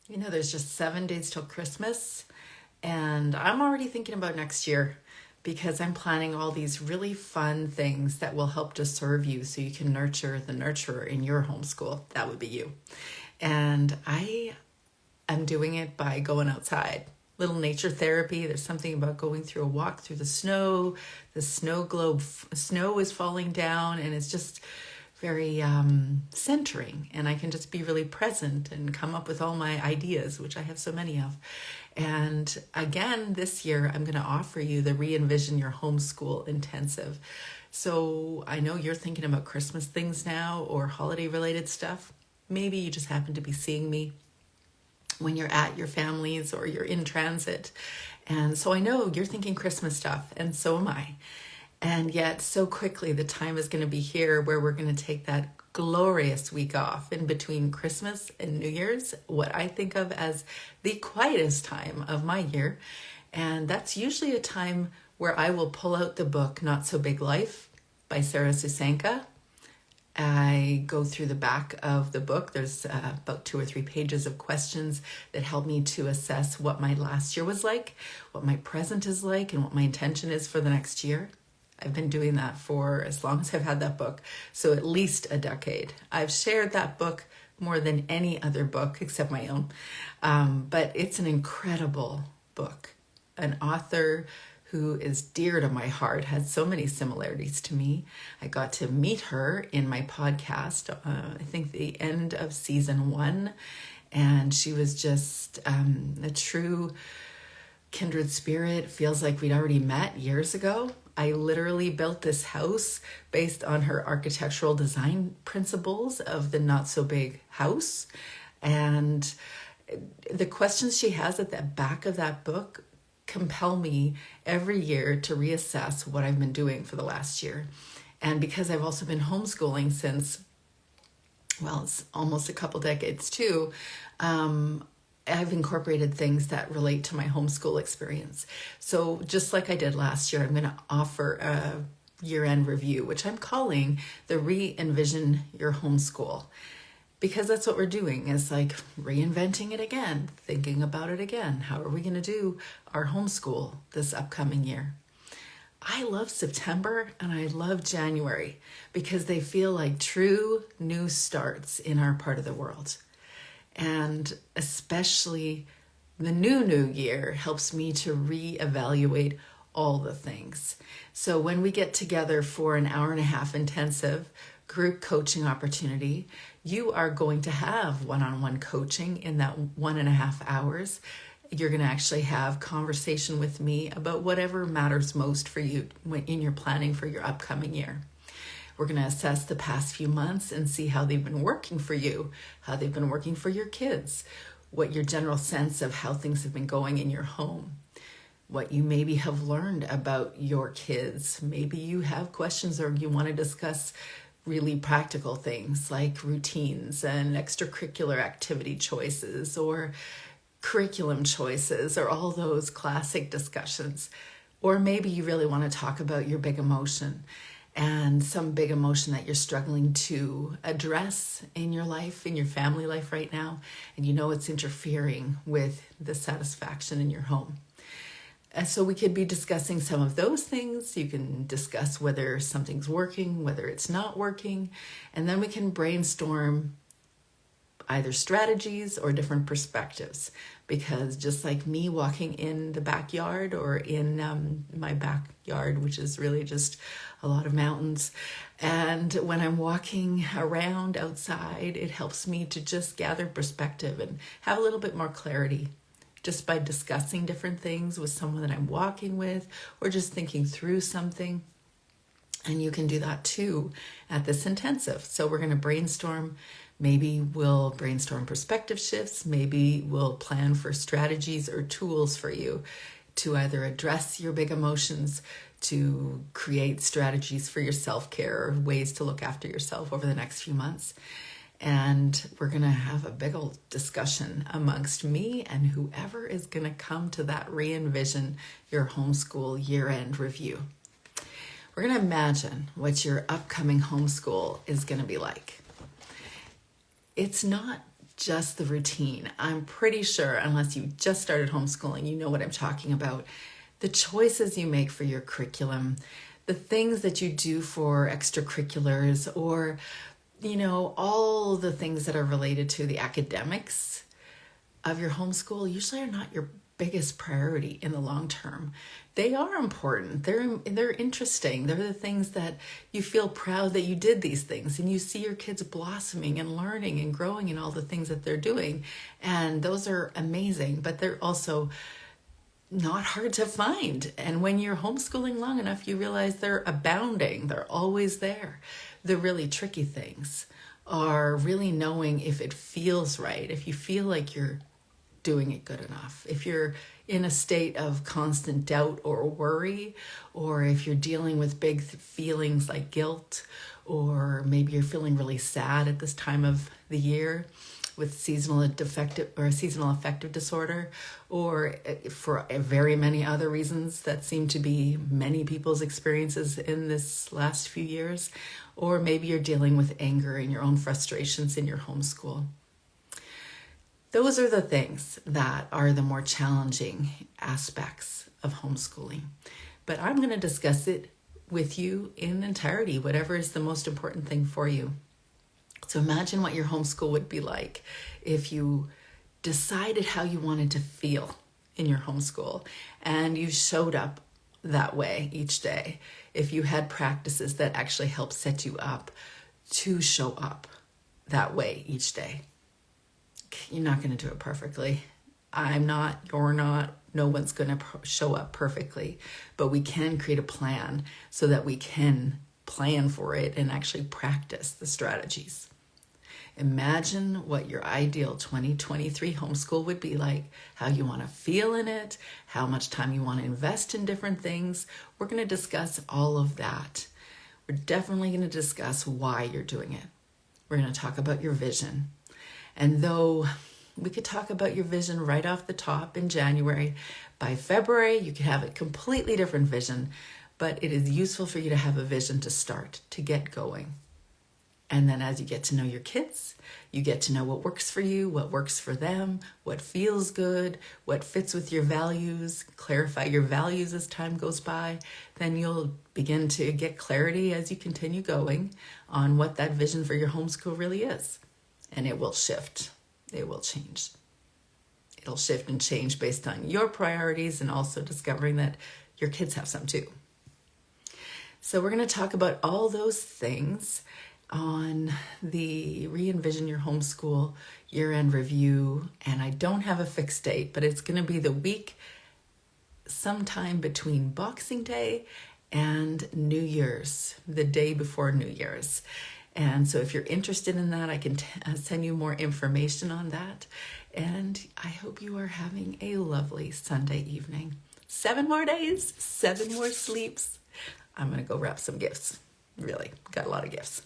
You know, there's just 7 days till Christmas, and I'm already thinking about next year because I'm planning all these really fun things that will help to serve you so you can nurture the nurturer in your homeschool. That would be you. And I am doing it by going outside. Little nature therapy. There's something about going through a walk through the snow. The snow globe, snow is falling down, and it's just very centering, and I can just be really present and come up with all my ideas, which I have so many of. And again, this year, I'm going to offer you the ReEnvision Your Homeschool Intensive. So I know you're thinking about Christmas things now or holiday related stuff. Maybe you just happen to be seeing me when you're at your families or you're in transit. And so I know you're thinking Christmas stuff, and so am I. And yet, so quickly, the time is going to be here where we're going to take that glorious week off in between Christmas and New Year's, what I think of as the quietest time of my year. And that's usually a time where I will pull out the book, Not So Big Life by Sarah Susanka. I go through the back of the book. There's about 2 or 3 pages of questions that help me to assess what my last year was like, what my present is like, and what my intention is for the next year. I've been doing that for as long as I've had that book, so at least a decade. I've shared that book more than any other book except my own, but it's an incredible book. An author who is dear to my heart, has so many similarities to me. I got to meet her in my podcast, I think the end of season 1, and she was just a true kindred spirit. Feels like we'd already met years ago. I literally built this house based on her architectural design principles of the Not So Big house. And the questions she has at the back of that book compel me every year to reassess what I've been doing for the last year. And because I've also been homeschooling since, well, it's almost a couple decades too, I've incorporated things that relate to my homeschool experience. So just like I did last year, I'm going to offer a year-end review, which I'm calling the ReEnvision Your Homeschool, because that's what we're doing, is like reinventing it again, thinking about it again. How are we going to do our homeschool this upcoming year? I love September and I love January because they feel like true new starts in our part of the world. And especially the new year helps me to reevaluate all the things. So when we get together for an 1.5-hour intensive group coaching opportunity, you are going to have one-on-one coaching in that 1.5 hours. You're going to actually have conversation with me about whatever matters most for you in your planning for your upcoming year. We're going to assess the past few months and see how they've been working for you, how they've been working for your kids, what your general sense of how things have been going in your home, what you maybe have learned about your kids. Maybe you have questions or you want to discuss really practical things like routines and extracurricular activity choices or curriculum choices or all those classic discussions. Or maybe you really want to talk about your big emotion and some big emotion that you're struggling to address in your life, in your family life right now, and you know it's interfering with the satisfaction in your home. So we could be discussing some of those things. You can discuss whether something's working, whether it's not working, and then we can brainstorm either strategies or different perspectives. Because just like me walking in the backyard or in my backyard, which is really just a lot of mountains, and when I'm walking around outside, it helps me to just gather perspective and have a little bit more clarity just by discussing different things with someone that I'm walking with or just thinking through something. And you can do that too at this intensive. So we're going to brainstorm. Maybe we'll brainstorm perspective shifts. Maybe we'll plan for strategies or tools for you to either address your big emotions, to create strategies for your self-care or ways to look after yourself over the next few months. And we're going to have a big old discussion amongst me and whoever is going to come to that ReEnvision Your Homeschool year-end review. We're going to imagine what your upcoming homeschool is going to be like. It's not just the routine. I'm pretty sure, unless you just started homeschooling, you know what I'm talking about. The choices you make for your curriculum, the things that you do for extracurriculars, or, all the things that are related to the academics of your homeschool usually are not your biggest priority in the long term. They are important. They're interesting. They're the things that you feel proud that you did these things, and you see your kids blossoming and learning and growing in all the things that they're doing. And those are amazing, but they're also not hard to find. And when you're homeschooling long enough, you realize they're abounding. They're always there. The really tricky things are really knowing if it feels right, if you feel like you're doing it good enough, if you're in a state of constant doubt or worry, or if you're dealing with big feelings like guilt, or maybe you're feeling really sad at this time of the year with seasonal affective disorder, or for very many other reasons that seem to be many people's experiences in this last few years, or maybe you're dealing with anger and your own frustrations in your homeschool. Those are the things that are the more challenging aspects of homeschooling. But I'm going to discuss it with you in entirety, whatever is the most important thing for you. So imagine what your homeschool would be like if you decided how you wanted to feel in your homeschool and you showed up that way each day. If you had practices that actually help set you up to show up that way each day. You're not going to do it perfectly. I'm not, you're not, no one's going to show up perfectly, but we can create a plan so that we can plan for it and actually practice the strategies. Imagine what your ideal 2023 homeschool would be like, how you want to feel in it, how much time you want to invest in different things. We're going to discuss all of that. We're definitely going to discuss why you're doing it. We're going to talk about your vision. And though we could talk about your vision right off the top in January, by February, you could have a completely different vision, but it is useful for you to have a vision to start, to get going. And then as you get to know your kids, you get to know what works for you, what works for them, what feels good, what fits with your values, clarify your values as time goes by. Then you'll begin to get clarity as you continue going on what that vision for your homeschool really is. And it will shift. It will change. It'll shift and change based on your priorities and also discovering that your kids have some too. So we're going to talk about all those things on the ReEnvision Your Homeschool year-end review. And I don't have a fixed date, but it's going to be the week sometime between Boxing Day and New Year's, the day before New Year's. And so if you're interested in that, I can send you more information on that. And I hope you are having a lovely Sunday evening. 7 more days, 7 more sleeps. I'm going to go wrap some gifts. Really, got a lot of gifts.